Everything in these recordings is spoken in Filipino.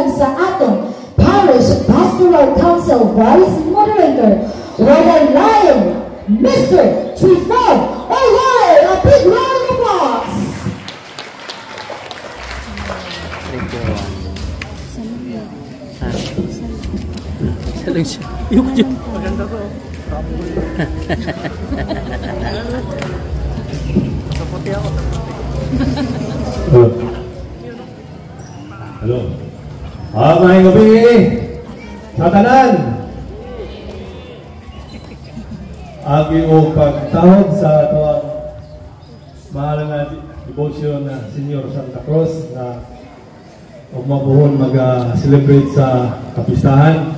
gikan sa atong Parish Pastoral Council Vice Moderator, walay lain, Mr. Trifon Olay. A big round of applause. Saling siya. Yung maganda to. Kaputi ako. Hello. May gabi sa tanan. Agi o pagtawag sa atuang mahal nga devotion na Senior Santa Cruz na mabuhon mag-celebrate sa kapistahan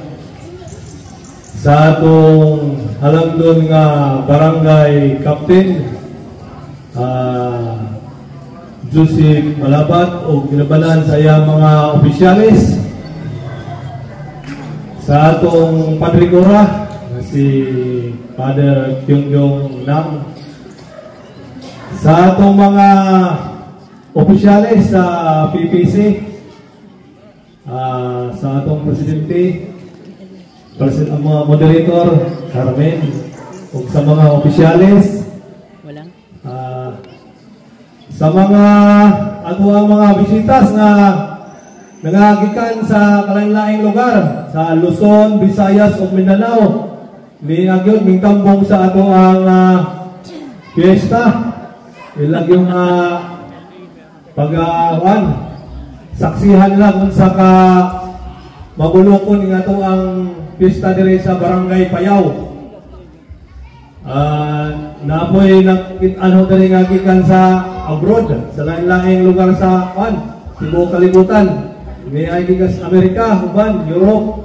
sa atong halangdon nga barangay captain Joseph Malabat o ginabanan sa iyang mga opisyalis, sa atong Padre Cora si Father Kyung Nam, sa atong mga opisyalis sa PPC, sa atong presidente, mga moderator Carmen, o sa mga opisyalis, sa mga ang mga bisitas na nangagikan sa kalain-laing lugar sa Luzon, Visayas ug Mindanao, ni agyod ming tambong sa ato ang fiesta. Ilang yung saksihan lang kung sa mabulokon ng ato ang fiesta dire sa Barangay Payaw. Napoy ano diri ngagikan sa abroad, sa lain-laing lugar sa Cebu kalibutan. May ay gikas Amerika, uban, Europe,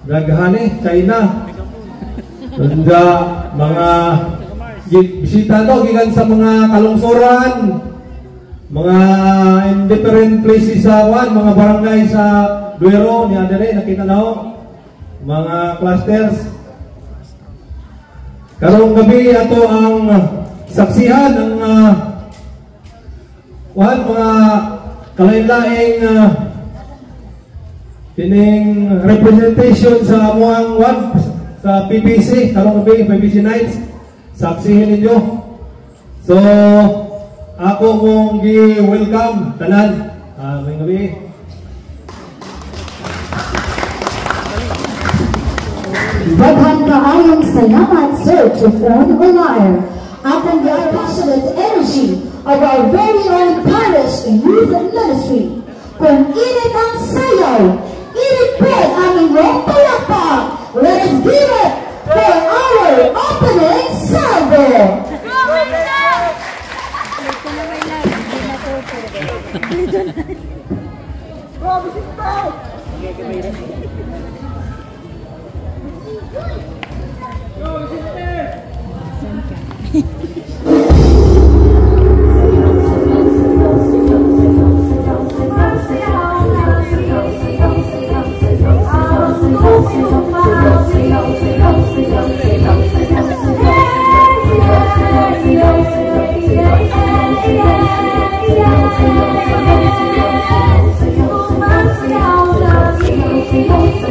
Daghani, China. Tunda mga bisita to gikan sa mga kalungsoran, mga different places sa mga barangay sa Duero, ni adere nakita na mga clusters. Karong gabi ato ang saksihan ng mga kalain-laing pining representation sa amuang sa PPC, karong gabi, PPC Nights, saksihin ninyo. So, ako mong gi-welcome, tanan, may gabi. Daghang kaayong salamat, Sir Trifon Olay, at ang passionate energy of our very own Parish Youth Ministry. Kung init ang sayaw, init po ang inyong palakpak. Let us give it for our opening salvo. Say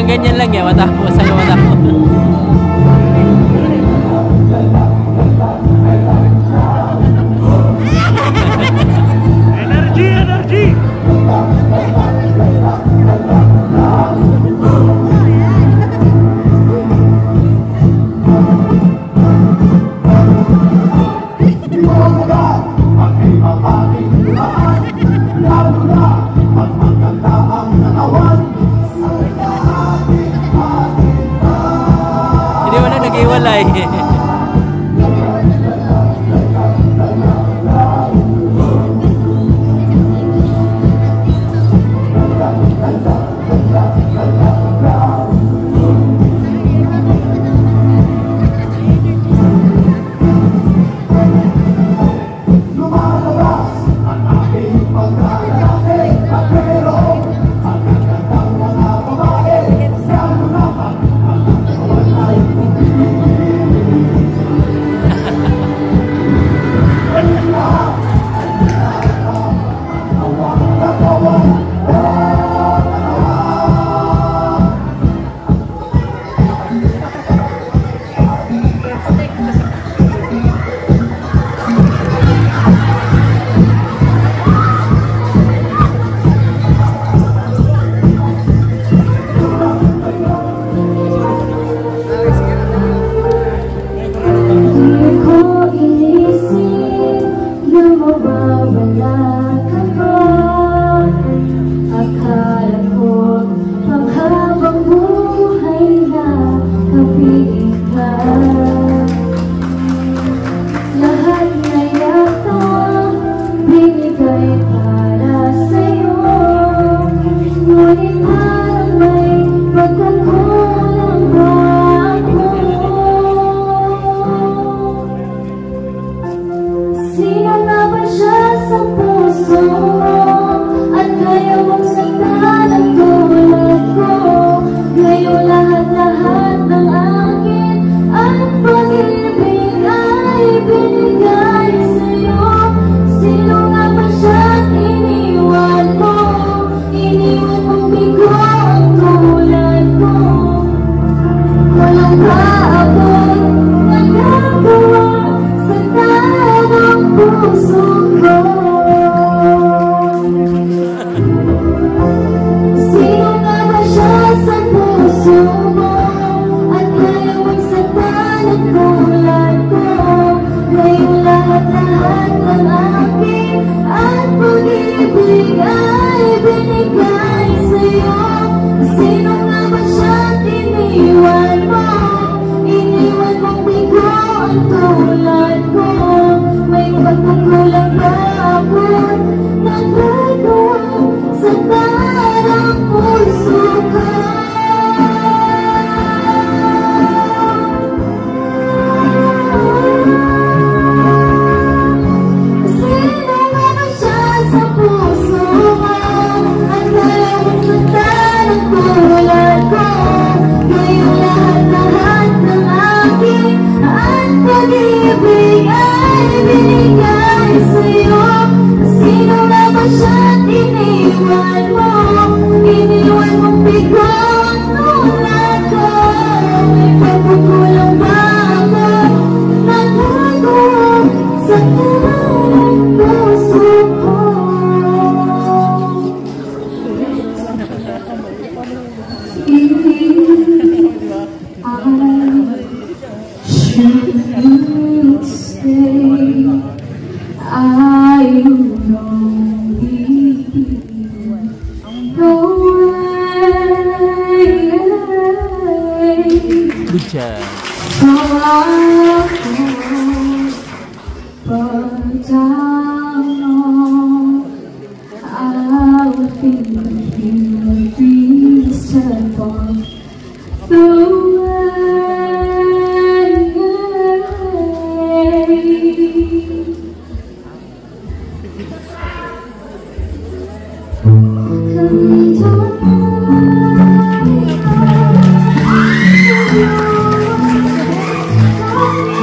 ganyan lang yan, matapos. Ano matapos? Energy, energy! Hindi mo na nag-iwalay. Oh,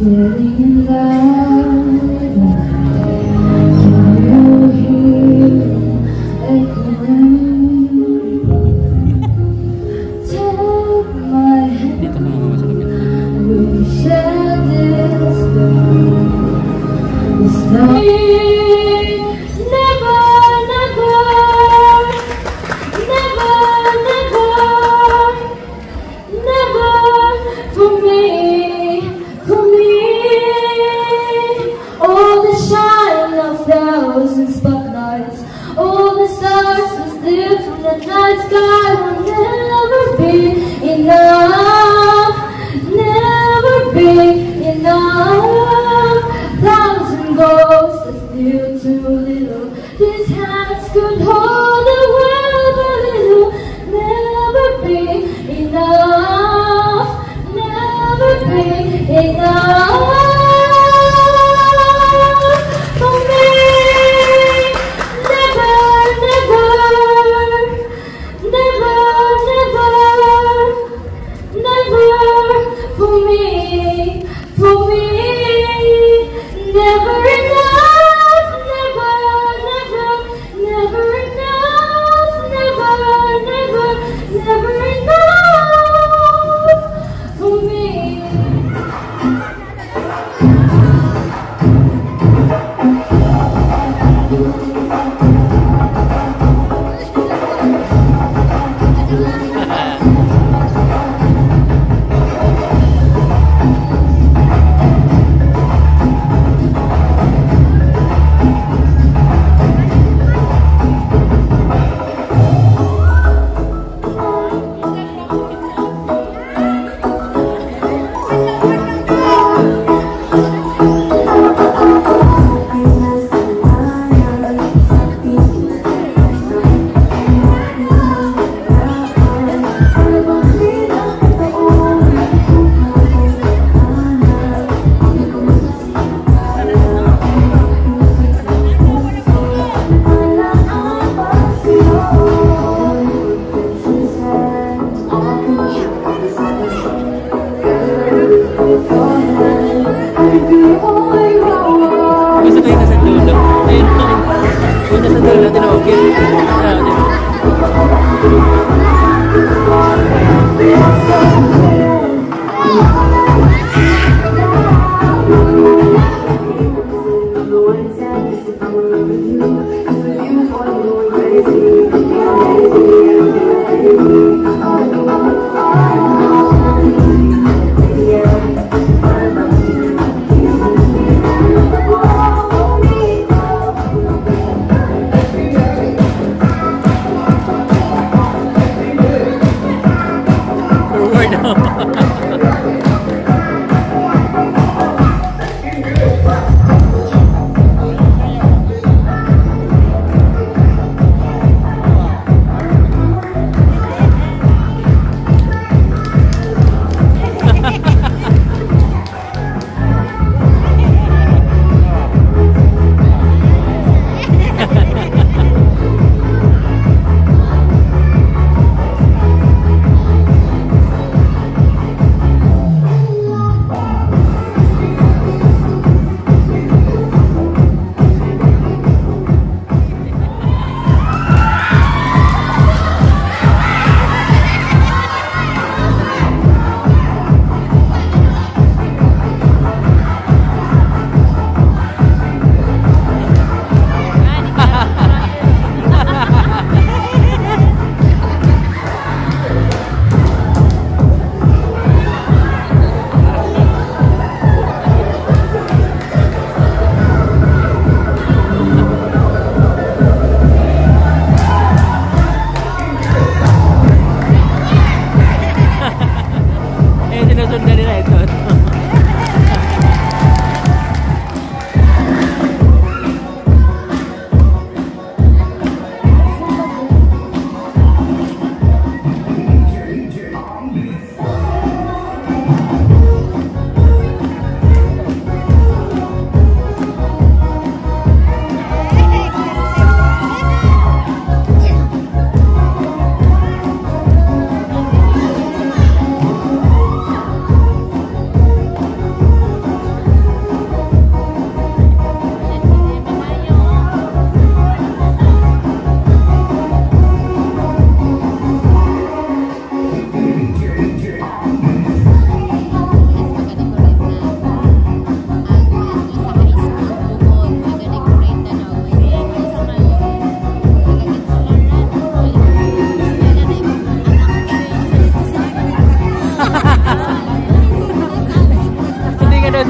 Getting in love, can you hear echoing? Take my hand, Dito ka mga masakit. we share this story. Never, never, never, never, never for me. All the shine of thousand spotlights, all the stars that steal from the night sky will never be enough, never be enough. Thousand ghosts that feel too little, these hands could hold the world a little. Never be enough, never be enough.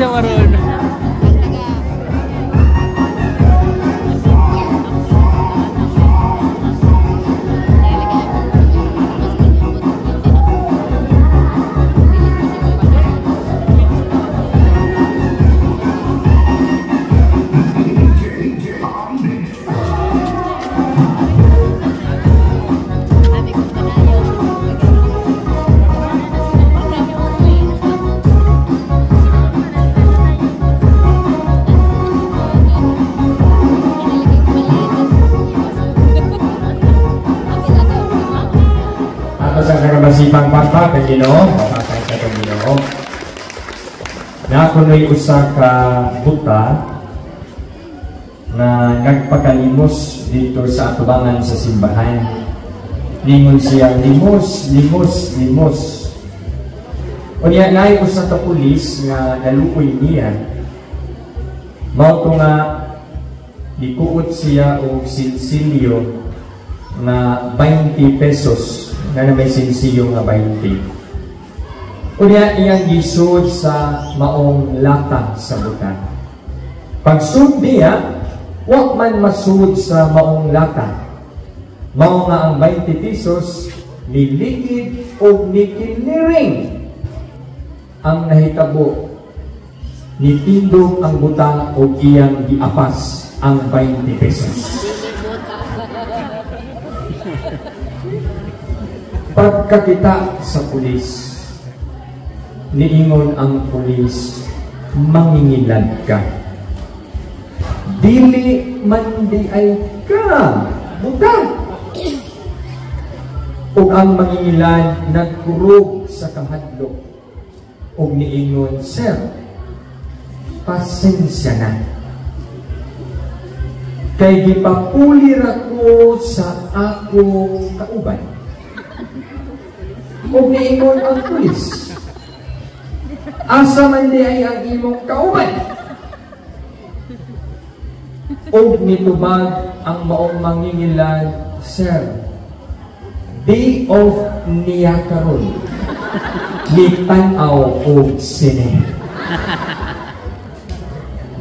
siya marunong. Masipang pagpa kay Ginoo, mapatay sa Ginoo. Na kuno'y usa ka buta na nagpakalimos dito sa atubangan sa simbahan. Lingon siya, limos, limos, limos. Unya naay usa ka pulis nga naluoy niya. Mao to nga ikuot siya og silsilyo na 20 pesos. Na may sinsiyo nga 20. Unya iyang gisud sa maong lata sa buta. Pagsud niya, wa man masud sa maong lata. Mao nga ang 20 pesos nilikid o nikiliring. Ang nahitabo, nitindog ang buta o iyang giapas ang 20 pesos. Pagkakita sa pulis, niingon ang pulis, mangingilad ka. Dili man di ay ka, buta. O ang mangingilad nagkurog sa kahadlok. O niingon, sir, pasensya na. Kay gipapulir ako sa akong kauban. O niingon ang pulis, asa man di ay ang imong kauban. O nitubag ang maong mangingilad, sir, day off niya karon, nitanaw o sine.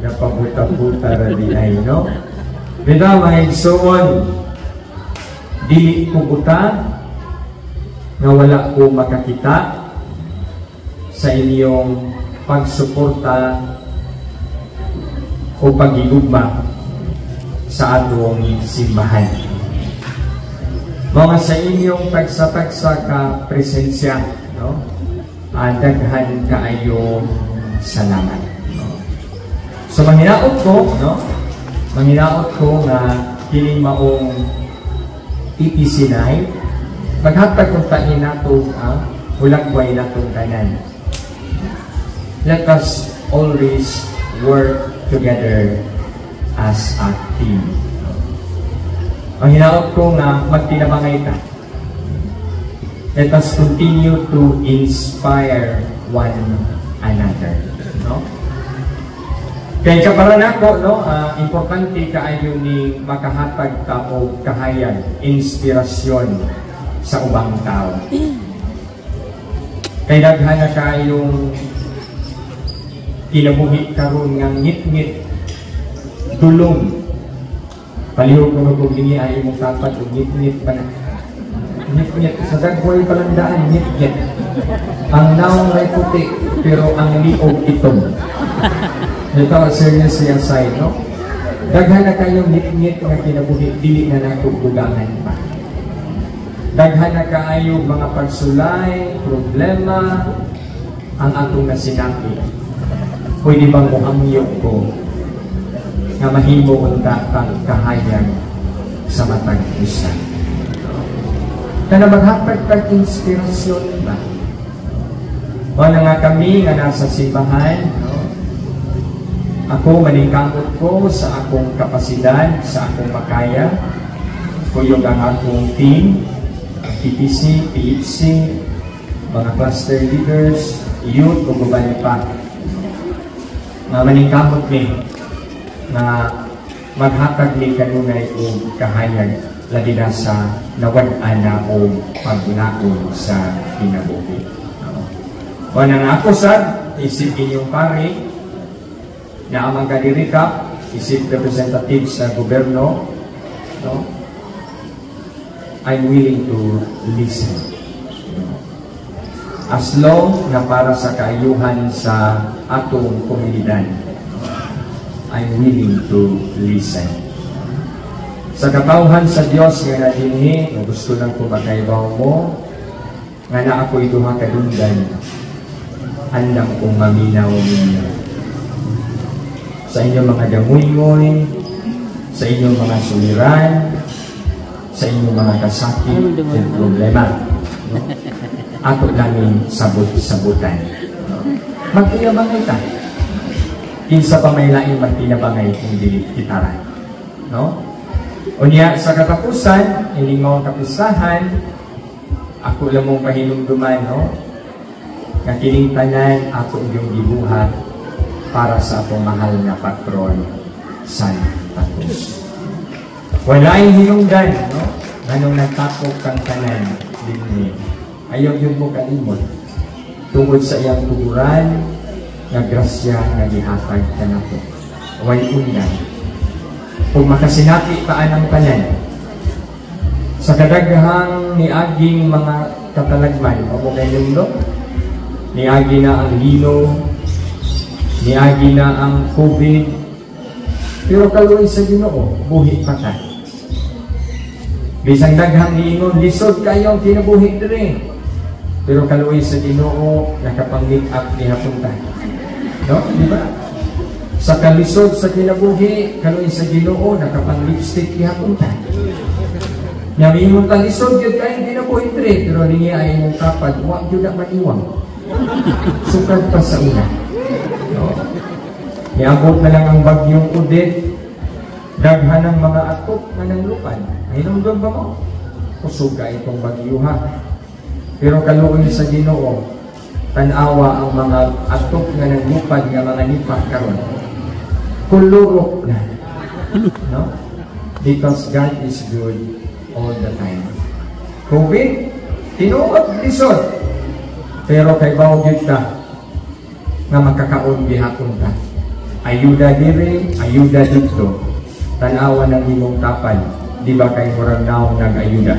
Napabuta-buta ra di ay, no? Bida mga igsoon, dili ko buta, nga wala ko makakita sa inyong pagsuporta o pagigugma sa atong simbahan. Mga sa inyong tagsa-tagsa ka presensya, no? Daghan kaayo salamat. No? So manghinaot ko, no? Manghinaot ko nga kining maong itisinay maghatag kung tain nato ang hulagway natong tanan. Let us always work together as a team. Ang hinaot ko nga magtinabangay ta. Let us continue to inspire one another. No? Kaya kaparan ako, no, importante kaayo ni makahatag ta o kahayag, inspirasyon sa ubang tao. Kay daghan na kayong kinabuhi karon nga ngit-ngit dulong. Palihog ko kung hindi ay mong tapat o ngit-ngit pa na. Ngit-ngit. Sa dagway palandaan, ngit-ngit. Ang naong may puti, pero ang liog itong. Ito, seriously aside, no? Daghan na kayong ngit-ngit nga kinabuhi, dili na natugugangan pa. Daghan na kaayo mga pagsulay, problema, ang atong nasinapi. Pwede bang muhamyo ko nga mahimo unta kang kahayag sa matag usa? Na maghatag kag inspirasyon ba? O na nga kami nga nasa simbahan, no? Ako maningkamot ko sa akong kapasidad, sa akong makaya, kuyog ang akong team, PPC, PHC, mga cluster leaders, youth, o guban pa. Nga maningkamot ni na maghatag ni kanunay o kahayag labi na sa nawad-an na o pagbunaon sa kinabuhi. O nang ako sad, isipin yung pare, na ang mga dirika, isip representatives sa gobyerno, no? I'm willing to listen. As long na para sa kaayuhan sa atong komunidad, I'm willing to listen. Sa katawhan sa Dios nga nadinhi, na gusto lang ko makaibaw mo, nga na ako'y duha kadunggan, andam kong maminaw ninyo. Sa inyong mga damuy-ngoy, sa inyong mga suliran, sa inyong mga kasakit at problema, no? Ato namin sabot-sabutan. Magtinabangay ka. Kinsa pa may laing magtinabangay kung di kitaran. No? Unya, sa katapusan, ilingaw kapistahan, ako lang mong pahinumduman, no? Nga kining tanan, ako yung gibuhat para sa akong mahal na patron, Santa Cruz. Wala'y hinungdan, no? Anong natakop kang tanan, din ayaw yun mo kalimot. Tungkol sa iyang tuguran, na grasya na gihatag ka na po. Way undan. Kung makasinapi paan ang tanan, sa kadaghang niaging mga katalagman, o mo kayo mundo, niagi na ang lino, niagi na ang COVID, pero kaluoy sa Ginoo, buhi pa ka. Bisang daghang niingon, lisod kayo ang kinabuhi dire. Pero kaluoy sa Ginoo, nakapang-meet up ni hapunta. No? Di ba? Sa kalisod sa kinabuhi, kaluoy sa Ginoo, nakapang-lipstick ni hapunta. Namingon ta lisod, yun kayo kinabuhi dire. Pero ringi ay mong kapad, huwag yun na maniwang. Sukad pa sa una. No? Niabot na lang ang bagyong Odette, daghan ng mga atok na nanglupan. Ay doon ba mo? Kusog ka itong bagyuha. Pero kaluoy sa Ginoo, tanawa ang mga atok na nanglupan nga mga nipak karon. Kulurok na. No? Because God is good all the time. COVID, tinuot lisod. Pero kay bawagid ka nga makakaon bihakon ka. Ayuda dire, ayuda dito. Tanawa ng imong kapal, di ba kay murang naong nag-ayuda?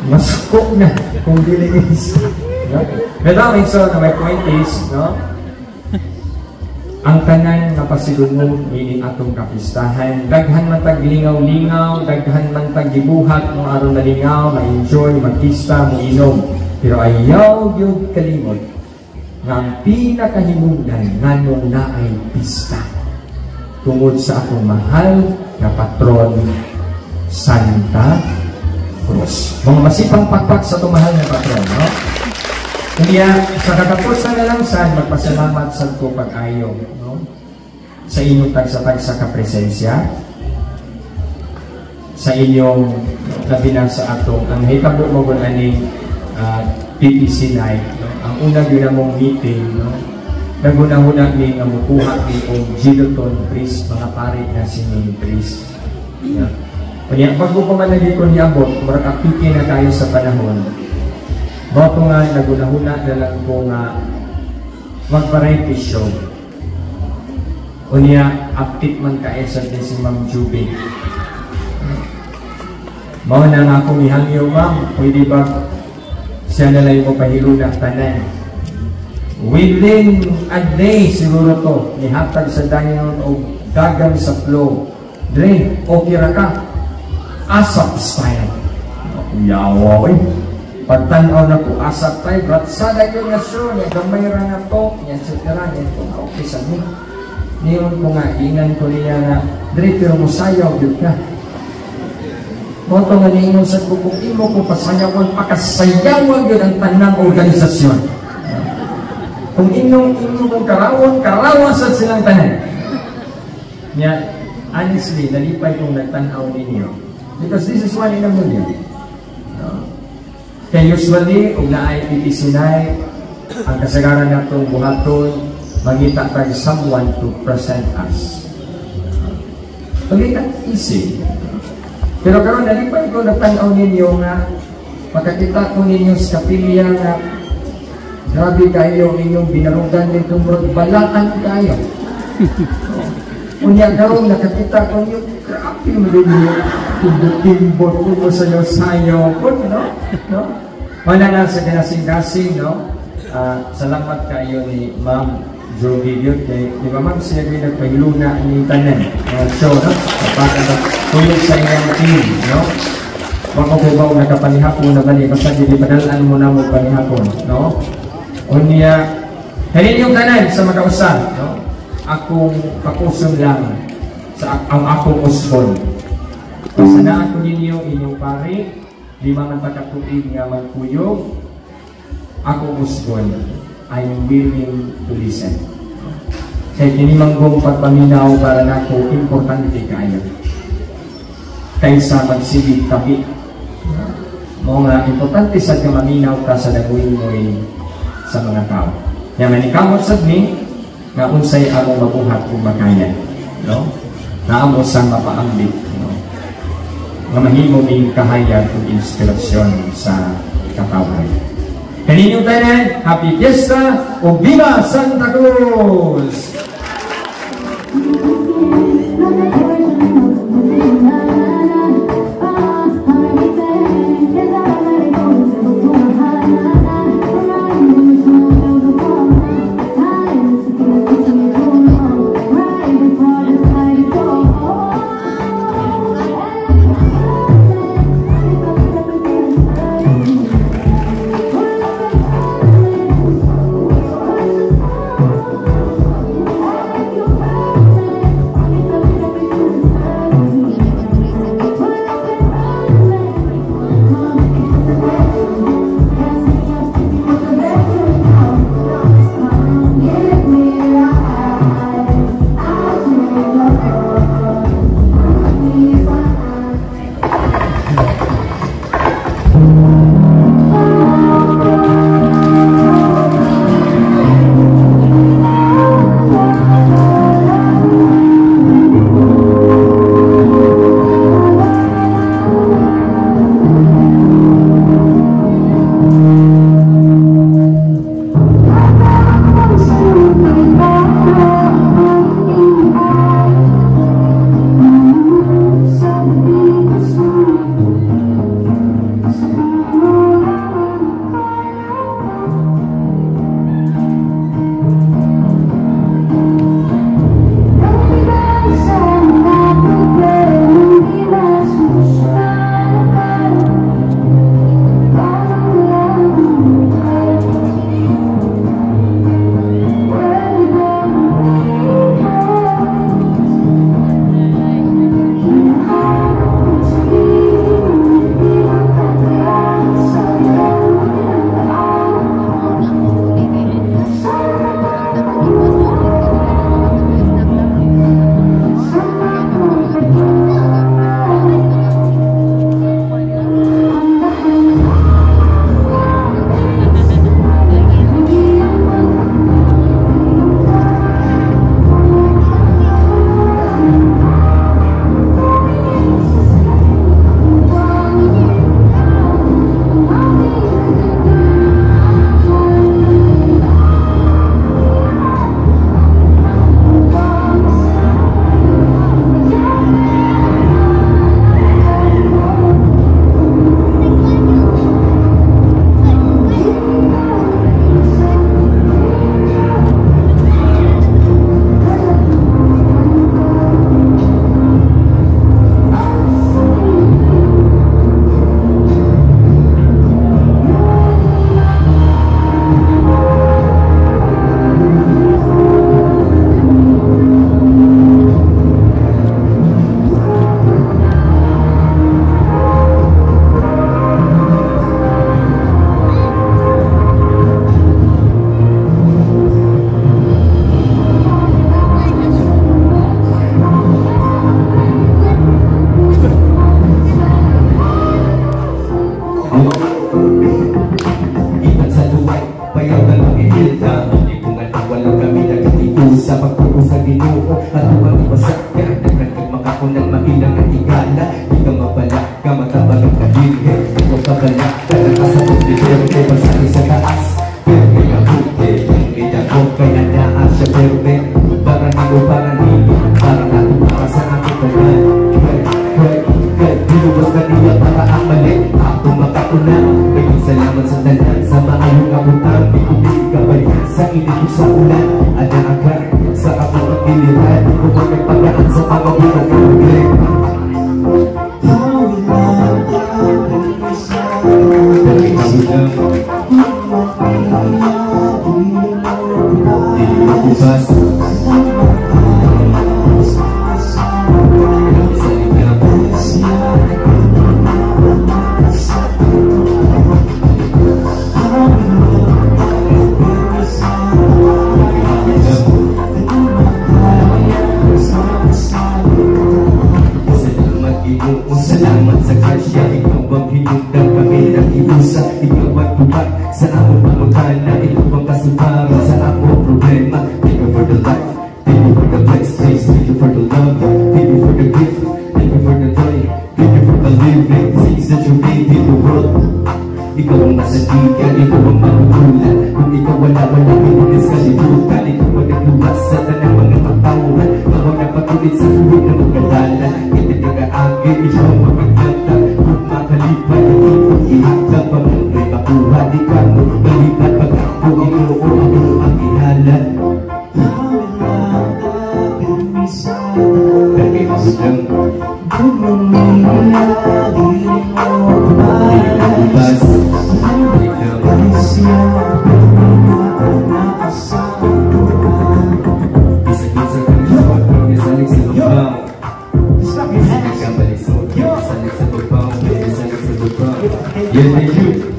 Masukok na kung dilinis. No? Madaming so na my point is, no? Ang tanan nga pasilunod meaning atong kapistahan, daghan man tag lingaw-lingaw, daghan man tag gibuhat mo aron nalingaw, ma-enjoy, magpista, moinom. Pero ayaw gyud kalimot nga ang pinakahinungdan nganong naay pista tungod sa akong mahal na patron, Santa Cruz. Mga masipang pakpak sa itong mahal na patron, no? Kaya sa katapusan na lang saan, magpasalamat sa ito pag-ayaw, no? Sa inyong tag-sa-tag sa kapresensya, sa inyong labinan sa atong, ang hitabo mo kung aning PPC night, no? Ang una yun mong meeting, no? Naguna-una ni nga mukuha ni o Giloton Priest, mga pari na singing priest. Yeah. Kaya pag ko man naging ko niabot, marakapiki na tayo sa panahon. Bago nga naguna-una na lang ko nga mag-variety show. O niya, update man kayo sa si Ma'am Juby. Mao na nga akong ihangyo, ma'am, pwede ba siya na lang mo pahiluna tanan? Within a day siguro to, nihatag sa dayon o dagan sa flow. Dre, okay ra ka? Asap style. Yawa, eh. Pagtanaw na po, asap tayo. Ratsada yung nasyon, yung gamay ra na to, yan sa tira, yan po, okay sa mi. Niyon ko nga, ingan ko niya na, Dre, pero musayaw, yun ka. Moto nga niingon sa kukong imo, kung pasayawan, pakasayawan yun ang tanang organisasyon. Kung inyong karawon sa silang tanan. Yeah, honestly, nalipay kong nagtanaw ninyo. Because this is one in a million. No? Kaya usually, kung naay itisinay, ang kasagaran na itong buhaton, magita tayo someone to present us. Pagkita, easy. Pero karon nalipay ko nagtanaw ninyo nga, makakita ko ninyo sa kapilya nga, grabe kayo inyong binarugan nitong balaan kayo. Unya daw, nakakita ko yung grabe mo din yung timbot mo sayo-sayo po, no? Wala na sa kinasing-kasing, no? Salamat kayo ni Ma'am Jovi Biot. Di ba ma'am, siya rin nagpahiluna ni tanan show, no? Kapag sa inyong team, no? Wako po ba nakapanihapon na bali, basta dilipadalhan mo na mo panihapon, no? Unya, kanin yung tanan sa magkausan, no? Akong pakusong lang sa ang akong usbon. Pasana ako ninyo inyong pare, di man pagkatuig nga magkuyog, akong usbon, I'm willing to listen. Kaya kinimanggong pagpaminaw para na ako importante kayo. Kaysa magsilid tabi. Mga importante sa kamaminaw ka sa nagawin mo sa mga tao. Kaya manikamot sa ni, nga unsay ako mabuhat kung makaya, no? Naamo sang mapaambit, no? Nga mahimo ning kahayag ug inspirasyon sa katawan. Kaninyong tanan, happy fiesta o viva Santa Cruz! Pero sa init sa ulan. Ada agad sa ako ang giliran, huwag may paraan sa mga buong problema. Dahil kami lang hindi makubas. Salamat sa kasya, ikaw ang hinugdan kami ng iusa. Ikaw ang tubag sa among pamutana, ikaw ang kasubaran sa among problema. Thank you for the life, thank you for the blessed days, thank you for the love, thank you for the gift, thank you for the joy, thank you for the living things that you made in the world. Ikaw ang masandigan, ikaw ang magugulan. Kung ikaw wala pinulis kalibutan. Ikaw ang nagluwas sa tanang mga magtawuran. Ikaw ang napatulit sa huwag na magkadalan. Kita nag-aagin, ikaw ang magaganda. Kung makalipan, hindi ko ihagda pa mo. May makuha, di ka mo balipan. Pag ako, ikaw o ako ang ihalan. Dahil ako lang bas yeah, thank you.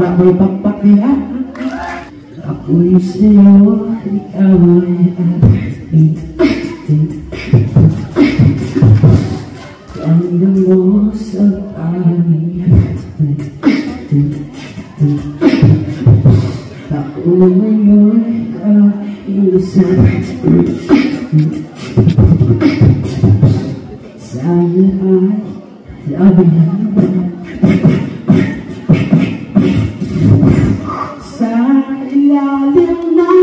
Ako'y pampakya, ako'y sa'yo, ikaw ay ating. Ganda mo sa amin. Ako ngayon ang isang sana ay laban. Sa ilalim ng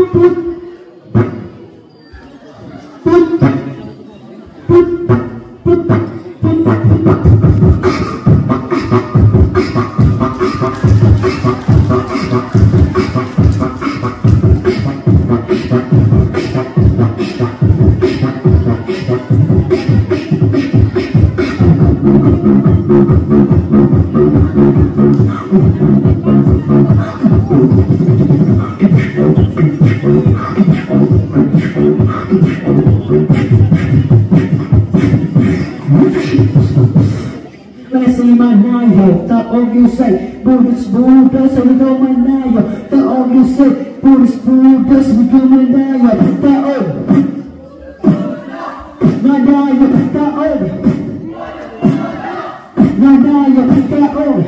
manayo, taog yusay, budas-budas, ikaw manayo, taog yusay, budas-budas, ikaw manayo, taog manayo, taog manayo, taog